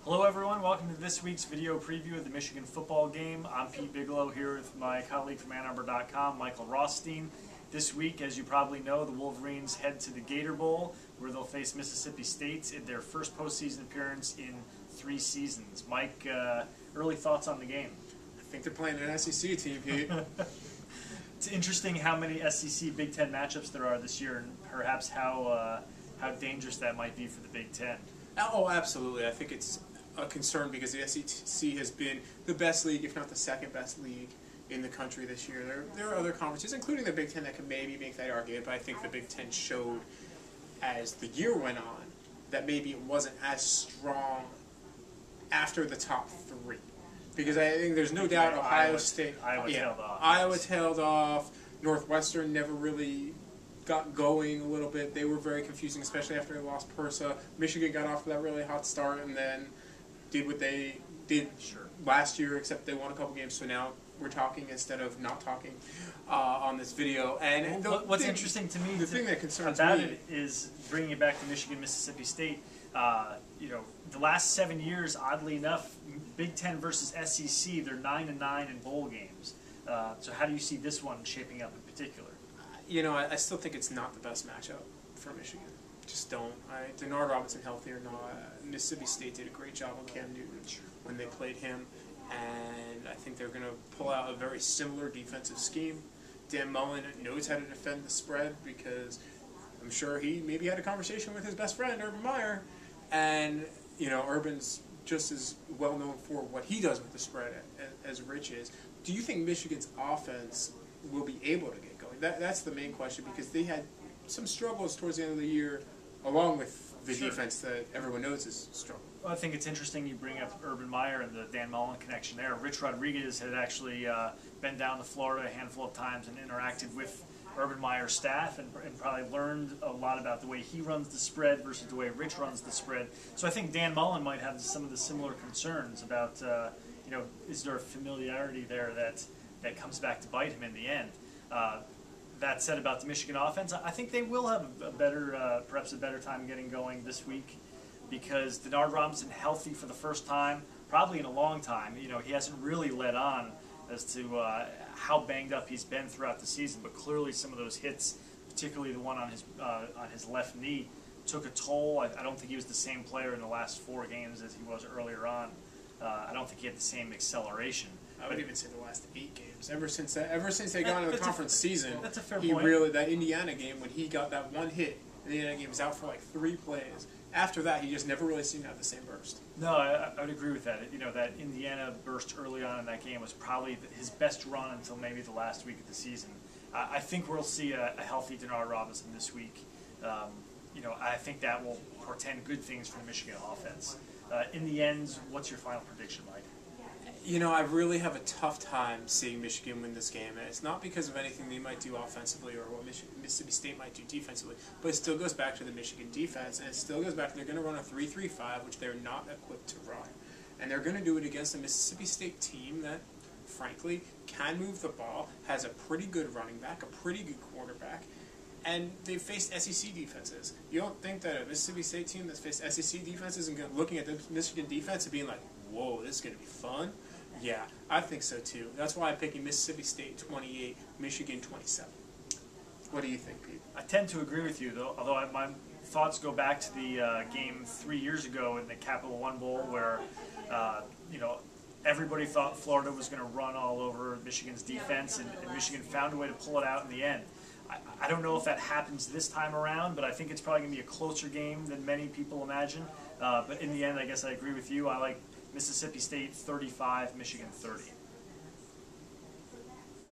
Hello everyone, welcome to this week's video preview of the Michigan football game. I'm Pete Bigelow here with my colleague from AnnArbor.com, Michael Rothstein. This week, as you probably know, the Wolverines head to the Gator Bowl, where they'll face Mississippi State in their first postseason appearance in 3 seasons. Mike, early thoughts on the game? I think they're playing an SEC team, Pete. It's interesting how many SEC Big Ten matchups there are this year, and perhaps how dangerous that might be for the Big Ten. Oh, absolutely. I think it's a concern because the SEC has been the best league, if not the second best league in the country this year. There are other conferences, including the Big Ten, that can maybe make that argument, but I think the Big Ten showed as the year went on that maybe it wasn't as strong after the top 3. Because I think there's no doubt Iowa tailed off. Northwestern never really got going a little bit. They were very confusing, especially after they lost Persa. Michigan got off to that really hot start and then did what they did last year, except they won a couple games. So now we're talking instead of not talking on this video. And what's interesting to me, the thing that concerns about me it is bringing it back to Michigan, Mississippi State. The last 7 years, oddly enough, Big Ten versus SEC, they're 9-9 in bowl games. So how do you see this one shaping up in particular? I still think it's not the best matchup for Michigan. Just don't. Denard Robinson healthy or not, Mississippi State did a great job on Cam Newton when they played him, and I think they're going to pull out a very similar defensive scheme. Dan Mullen knows how to defend the spread because I'm sure he maybe had a conversation with his best friend, Urban Meyer, and Urban's just as well known for what he does with the spread as Rich is. Do you think Michigan's offense will be able to get going? That's the main question, because they had some struggles towards the end of the year, along with the defense that everyone knows is strong. Well, I think it's interesting you bring up Urban Meyer and the Dan Mullen connection there. Rich Rodriguez had actually been down to Florida a handful of times and interacted with Urban Meyer's staff and probably learned a lot about the way he runs the spread versus the way Rich runs the spread. So I think Dan Mullen might have some of the similar concerns about, is there a familiarity there that comes back to bite him in the end. That said, about the Michigan offense, I think they will have perhaps a better time getting going this week, because Denard Robinson healthy for the first time, probably in a long time. He hasn't really let on as to how banged up he's been throughout the season, but clearly some of those hits, particularly the one on his left knee, took a toll. I don't think he was the same player in the last 4 games as he was earlier on. I don't think he had the same acceleration. I would even say the last 8 games. Ever since they got into the conference season, that's a fair point. Really, that Indiana game when he got that one hit, and the Indiana game was out for like 3 plays. After that, he just never really seemed to have the same burst. No, I would agree with that. That Indiana burst early on in that game was probably his best run until maybe the last week of the season. I think we'll see a healthy Denard Robinson this week. I think that will portend good things for the Michigan offense. In the end, what's your final prediction, Mike? I really have a tough time seeing Michigan win this game, and it's not because of anything they might do offensively or what Mississippi State might do defensively, but it still goes back to the Michigan defense, and it still goes back to they're going to run a 3-3-5, which they're not equipped to run. And they're going to do it against a Mississippi State team that, frankly, can move the ball, has a pretty good running back, a pretty good quarterback, and they've faced SEC defenses. You don't think that a Mississippi State team that's faced SEC defenses and looking at the Michigan defense and being like, whoa, this is going to be fun? Yeah, I think so too. That's why I'm picking Mississippi State 28, Michigan 27. What do you think, Pete? I tend to agree with you, although my thoughts go back to the game 3 years ago in the Capital One Bowl where, everybody thought Florida was going to run all over Michigan's defense, and Michigan found a way to pull it out in the end. I don't know if that happens this time around, but I think it's probably going to be a closer game than many people imagine. But in the end, I guess I agree with you. I like Mississippi State 35, Michigan 30.